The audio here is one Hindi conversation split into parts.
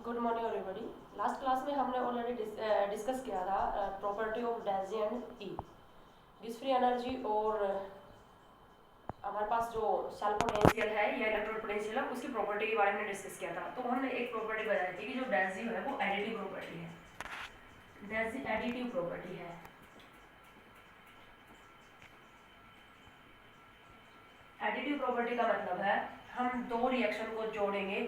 Good morning everybody. Last class में हमने ऑलरेडी डिस्कस किया था property of Daisy and E, Gibbs free energy, और हमारे पास जो शेल पोटेंशियल है या इलेक्ट्रोड पोटेंशियल है उसकी प्रॉपर्टी के बारे में डिस्कस किया था। तो हमने एक प्रॉपर्टी बताई थी कि जो डेजी है वो एडिटिव प्रॉपर्टी है। डेजी एडिटिव प्रॉपर्टी है। एडिटिव प्रॉपर्टी का मतलब है हम दो रिएक्शन को जोड़ेंगे,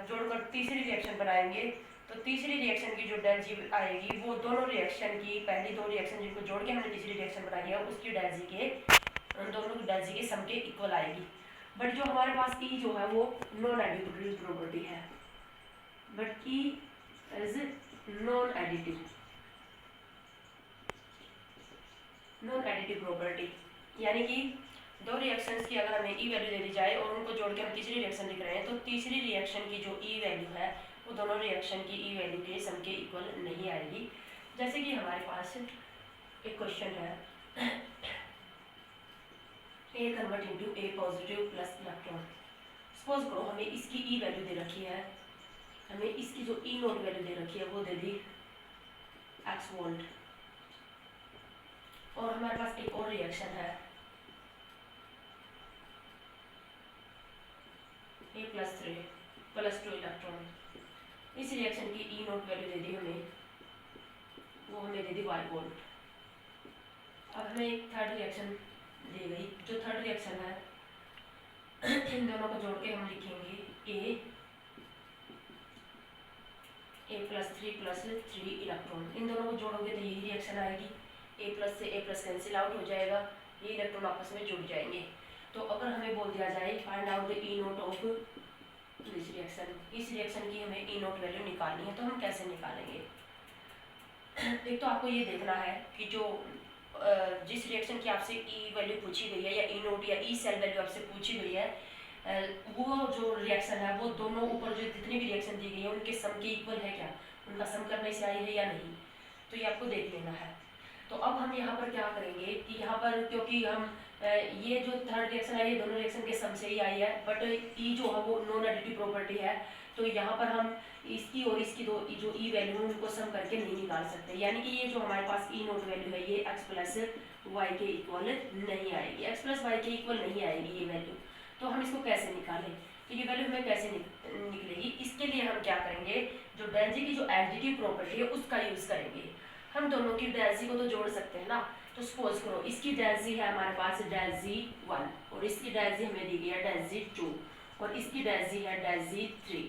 जोड़कर तीसरी रिएक्शन बनाएंगे, तो तीसरी रिएक्शन की जो डेजी आएगी वो दोनों रिएक्शन की, पहली दो रिएक्शन जिनको जोड़ के हमने तीसरी रिएक्शन बनाई है उसकी डेजी के, दोनों की डेजी के सम के इक्वल आएगी। बट जो हमारे पास ई जो है वो नॉन एडिटिव प्रॉपर्टी है। But E is non additive property, यानी कि दो रिएक्शंस की अगर हमें ई वैल्यू दे दी जाए और उनको जोड़ के हम तीसरी रिएक्शन लिख रहे हैं, तो तीसरी रिएक्शन की जो ई वैल्यू है वो दोनों रिएक्शन की ई वैल्यू के सम के इक्वल नहीं आएगी। जैसे कि हमारे पास एक क्वेश्चन है, ए कन्वर्ट इनटू ए पॉजिटिव प्लस इलेक्ट्रॉन। सपोज करो हमें इसकी ई वैल्यू दे रखी है, हमें इसकी जो ई नोट वैल्यू दे रखी है वो दे दी x वोल्ट, और हमारे पास एक और रिएक्शन है ए प्लस 3 प्लस 2 इलेक्ट्रॉन। इस रिएक्शन की ई नोट वैल्यू दे दी हमें, वो हमें दे दी y वोल्ट। अब हमें एक थर्ड रिएक्शन दी गई, जो थर्ड रिएक्शन है इन दोनों को जोड़ के हम लिखेंगे ए प्लस 3 प्लस 3 इलेक्ट्रॉन। इन दोनों को जोड़ोगे तो यही रिएक्शन आएगी, ए प्लस से ए प्लस कैंसिल आउट हो जाएगा, ये इलेक्ट्रॉन आपस में जुड़ जाएंगे। तो अगर हमें बोल दिया जाए find out the E note of this reaction, इस रिएक्शन की हमें ई नोट वैल्यू निकालनी है, तो हम कैसे निकालेंगे? एक तो आपको ये देखना है कि जो जिस रिएक्शन की आपसे ई वैल्यू पूछी गई है या ई नोट या ई सेल वैल्यू आपसे पूछी गई है, वो जो रिएक्शन है वो दोनों ऊपर जो जितनी भी रिएक्शन दी गई है उनके सम के इक्वल है क्या, उनका सम करने से आई है या नहीं, तो ये आपको देख लेना है। तो अब हम यहाँ पर क्या करेंगे कि यहाँ पर क्योंकि हम ये जो थर्ड रिएक्शन है ये दोनों रिएक्शन के सम से ही आई है, बट ई जो है वो नॉन एडिटिव प्रॉपर्टी है, तो यहाँ पर हम इसकी और इसकी दो जो ई वैल्यू है उनको सम करके नहीं निकाल सकते, यानी कि ये जो हमारे पास ई नोट वैल्यू है ये x प्लस वाई के इक्वल नहीं आएगी, x प्लस वाई के इक्वल नहीं आएगी ये वैल्यू। तो हम इसको कैसे निकालें, तो ये वैल्यू हमें कैसे निकलेगी? इसके लिए हम क्या करेंगे, जो डेंजी की जो एडिटिव प्रॉपर्टी है उसका यूज करेंगे। हम दोनों की डेंजी को तो जोड़ सकते हैं ना, तो सपोज करो इसकी डेंजी है हमारे पास डेंजी 1 और इसकी डेंजी हमें दी गई है डेंजी 2 और इसकी डेंजी है डेंजी 3,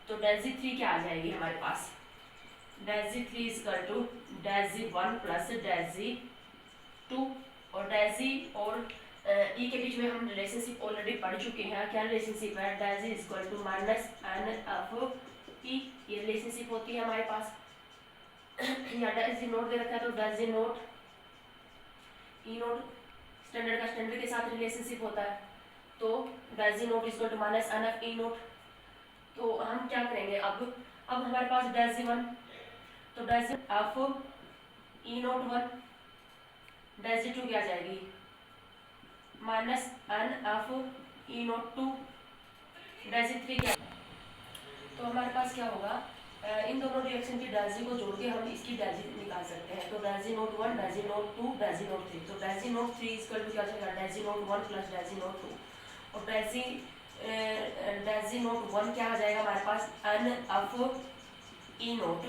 तो डेंजी 3 क्या आ जाएगी हमारे पास, डेंजी 3 इक्वल टू डेंजी 1 प्लस डेंजी 2, और डेंजी और ई के बीच में हम रिलेशनशिप ऑलरेडी पढ़ चुके हैं। क्या रिलेशनशिप है, del G equal to minus n F E, ये रिलेशनशिप होती है हमारे पास। यहाँ डेंजी नोट दे रखा है, तो del G nought E nought standard का स्टैंडर्ड के साथ रिलेशनशिप होता है, तो del G nought equal to minus n F E nought. तो हम क्या करेंगे, अब हमारे पास डेंजी 1, तो डेंजी एफ ई नोट 1, डेंजी 2 क्या जाएगी minus n F E naught 2, डेंजी 3 क्या, तो हमारे पास क्या होगा, इन दोनों रिएक्शन की डेंजी को जोड़ के हम इसकी डेंजी निकाल सकते हैं। तो del G nought 1, del G nought 2, del G nought 3, तो डेंजी नोट 3 इक्वल टू क्या जाएगा, del G nought 1 plus del G nought 2, और डेंजी नोट 1 क्या आ जाएगा हमारे पास n F E nought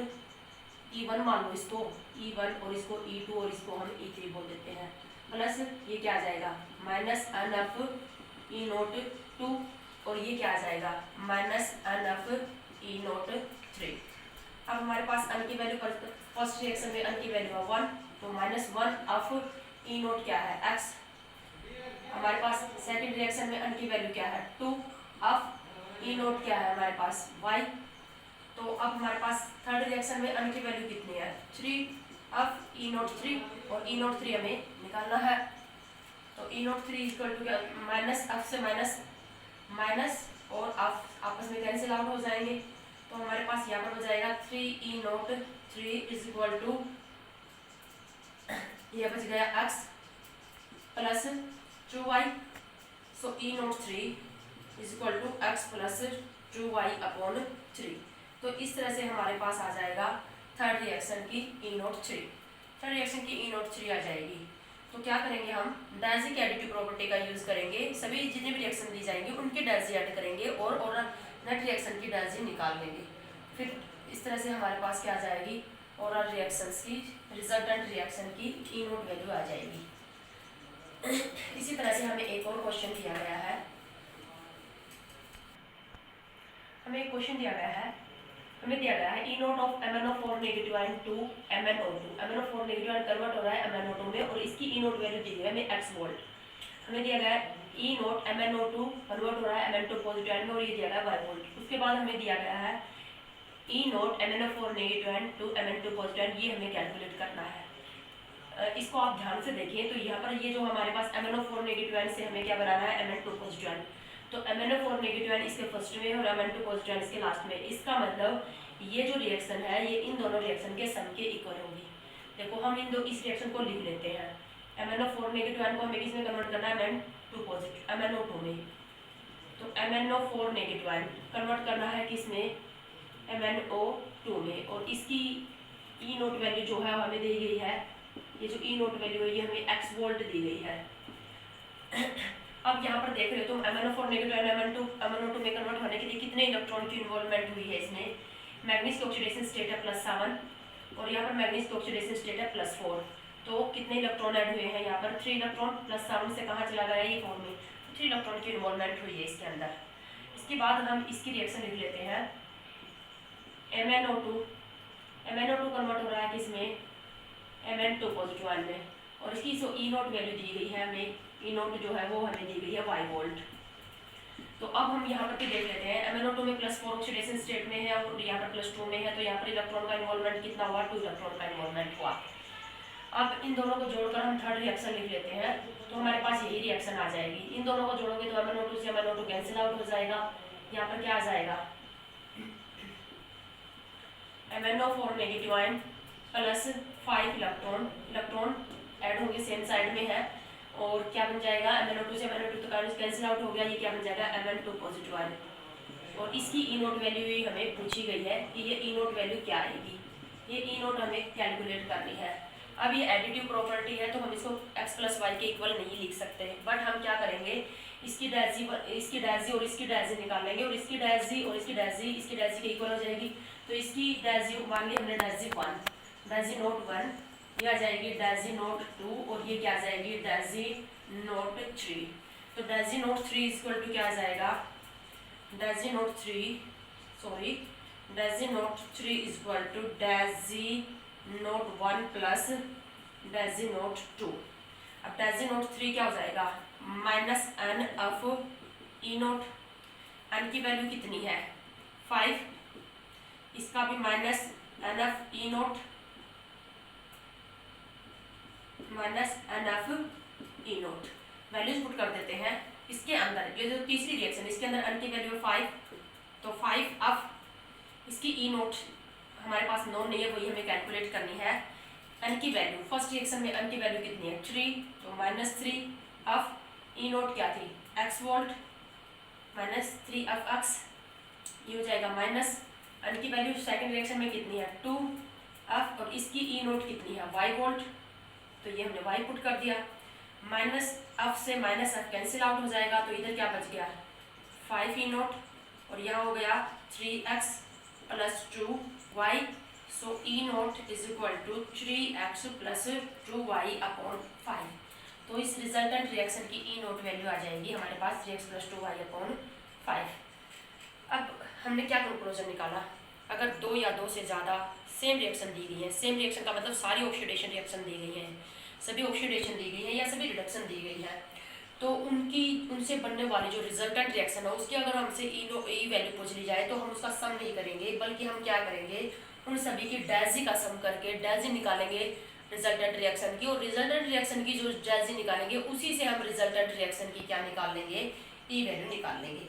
E1 मान लो इसको E1 और इसको E2 और इसको हम E3 बोल देते हैं, प्लस ये क्या आ जाएगा minus n F E naught 2, और ये क्या आ जाएगा minus n F E naught 3। अब हमारे पास एन की वैल्यू फर्स्ट रिएक्शन में एन की वैल्यू है 1, तो माइनस 1 एफ ई नोट क्या है x, हमारे पास सेकंड रिएक्शन में एन की वैल्यू क्या है 2 एफ ई नोट क्या है हमारे पास y। तो अब हमारे पास थर्ड रिएक्शन में एन की वैल्यू कितनी है 3 एफ ई नोट 3, और ई नोट 3 हमें निकालना है, तो ई नोट 3 इक्वल टू क्या, माइनस एफ से माइनस और एफ आपस में कैंसिल आउट हो जाएंगे, तो हमारे पास यहाँ पर हो जाएगा 3 E naught 3 is equal to, यह बच गया x plus 2y, so E naught 3 is equal to x plus 2y upon 3। तो इस तरह से हमारे पास आ जाएगा थर्ड रिएक्शन की E03। थर्ड रिएक्शन की E03 आ जाएगी। तो क्या करेंगे, हम डायजी की एडिटिव प्रॉपर्टी का यूज़ करेंगे। सभी जितने भी रिएक्शन दी जाएंगे उनकी डायजी ऐड करेंगे और नेट रिएक्शन की डायजी निकाल लेंगे। फिर इस तरह से हमारे पास क्या आ जाएगी, ओरल रिएक्शंस की रिजल्टेंट रिएक्शन की E0 वैल्यू आ जाएगी। इसी तरह से हमें एक और क्वेश्चन दिया गया है। हमें क्वेश्चन दिया गया है E0 of MnO4 negative ion to MnO2। MnO4 negative ion convert हो रहा है MnO2 में और इसकी E0 वैल्यू दी गई है हमें x वोल्ट। हमें दिया गया है E0 MnO2 कन्वर्ट हो रहा है Mn2 पॉजिटिव आयन में और ये दिया गया है y वोल्ट। उसके बाद हमें दिया गया है E0 MnO4 negative ion to Mn2 positive ion, ये हमें कैलकुलेट करना है। इसको आप ध्यान से देखिए तो यहाँ पर ये जो हमारे पास MnO4 नेगेटिव आयन से हमें क्या बनाना है, Mn2 पॉजिटिव आयन। तो MnO4 नेगेटिव आयन इसके फर्स्ट में और Mn2 पॉजिटिव आयन इसके लास्ट में। इसका मतलब ये जो रिएक्शन है ये इन दोनों रिएक्शन के सम के इक्वल होगी। देखो हम इस रिएक्शन को लिख लेते हैं। MnO4 नेगेटिव आयन को हमें किस में कन्वर्ट करना है, Mn2 पॉजिटिव MnO2 में। तो MnO4 नेगेटिव आयन कन्वर्ट करना है किस में, MnO2 में। और इसकी E0 वैल्यू जो है हमें दी गई है, ये जो E0 वैल्यू है ये हमें x वोल्ट दी गई है। अब यहाँ पर देख रहे हो तुम MnO4 नेगेटिव आयन MnO2 में कन्वर्ट होने के लिए कितने इलेक्ट्रॉन की इन्वॉल्वमेंट हुई है इसमें। मैग्नीज की ऑक्सीडेशन स्टेट है +7 और यहाँ पर मैग्नीज की ऑक्सीडेशन स्टेट है +4। तो कितने इलेक्ट्रॉन ऐड हुए हैं यहाँ पर, 3 इलेक्ट्रॉन +7 से कहाँ चला गया ये 4 में, 3 इलेक्ट्रॉन की इन्वॉल्वमेंट हुई है इसके अंदर। इसके बाद हम इसकी रिएक्शन लिख लेते हैं। MnO2 कन्वर्ट हो रहा है किसमें, Mn2 पॉजिटिव आयन में और इसकी जो E0 वैल्यू दी गई है हमें, E0 जो है वो हमें दी गई है y वोल्ट। तो अब हम यहाँ पर भी देख लेते हैं। MnO2 में +4 ऑक्सीडेशन स्टेट में है और यहाँ पर +2 में है, तो यहाँ पर इलेक्ट्रॉन का इन्वॉल्वमेंट कितना हुआ, 2 इलेक्ट्रॉन का इन्वॉल्वमेंट हुआ। अब इन दोनों को जोड़कर हम थर्ड रिएक्शन लिख लेते हैं। तो हमारे पास यही रिएक्शन आ जाएगी। इन दोनों को जोड़ोगे तो MnO2 से MnO2 कैंसिल आउट हो जाएगा। यहाँ पर क्या आ जाएगा, MnO4 negative ion +5 electron add होंगे, सेम साइड में है और क्या बन जाएगा, MnO2 से MnO2 तो कैंसिल आउट हो गया, ये क्या बन जाएगा Mn2 पॉजिटिव आयन। और इसकी E0 वैल्यू हमें पूछी गई है कि ये E0 वैल्यू क्या आएगी, ये E0 हमें कैलकुलेट करनी है। अब ये एडिटिव प्रॉपर्टी है तो हम इसको x + y के इक्वल नहीं लिख सकते, बट हम क्या करेंगे, इसकी डायजी और इसकी डायजी निकाल लेंगे और इसकी डायजी और इसकी डायजी के इक्वल हो जाएगी। तो इसकी डायजी मान ली हमने डायजी 1, डायजी नोट 1, ये आ जाएगी डायजी नोट 2 और ये क्या आ जाएगी डायजी नोट 3। तो डायजी नोट 3 इक्वल टू क्या आ जाएगा, del G nought 3 equal to del G nought 1 plus del G nought 2। अब डायजी नोट 3 क्या हो जाएगा, -n ऑफ E0। n की वैल्यू कितनी है 5, इसका भी -n of E0 values put कर देते हैं। इसके अंदर ये जो तीसरी रिएक्शन इसके अंदर n की वैल्यू 5, तो 5 ऑफ इसकी E0 हमारे पास नोन नहीं है, वही हमें कैलकुलेट करनी है। n की वैल्यू फर्स्ट रिएक्शन में n की वैल्यू कितनी है 3, तो -3 ऑफ E0 क्या थी x वोल्ट, -3 ऑफ x, ये हो जाएगा माइनस n की वैल्यू सेकंड रिएक्शन में कितनी है 2 ऑफ, और इसकी E0 कितनी है y वोल्ट, तो ये हमने y पुट कर दिया। माइनस f से माइनस f कैंसिल आउट हो जाएगा, तो इधर क्या बच गया 5 E0 और यहाँ हो गया 3x + 2y। So E0 is equal to 3x + 2y upon 5। तो इस रिजल्टेंट रिएक्शन की E0 वैल्यू आ जाएगी हमारे पास 3x + 2y अपॉन 5। अब हमने क्या कंक्लूजन निकाला, अगर 2 या 2 से ज़्यादा सेम रिएक्शन दी गई है, सेम रिएक्शन का मतलब सारी ऑक्सीडेशन रिएक्शन दी गई है, सभी ऑक्सीडेशन दी गई है या सभी रिडक्शन दी गई है, तो उनसे बनने वाली जो रिजल्टेंट रिएक्शन है उसकी अगर हमसे ई वैल्यू पूछ ली जाए तो हम उसका सम नहीं करेंगे, बल्कि हम क्या करेंगे उन सभी की डायजी का सम करके डायजी निकालेंगे रिजल्टेंट रिएक्शन की, और रिजल्टेंट रिएक्शन की जो डायजी निकालेंगे उसी से हम रिजल्टेंट रिएक्शन की क्या निकाल लेंगे, ई वैल्यू निकाल लेंगे।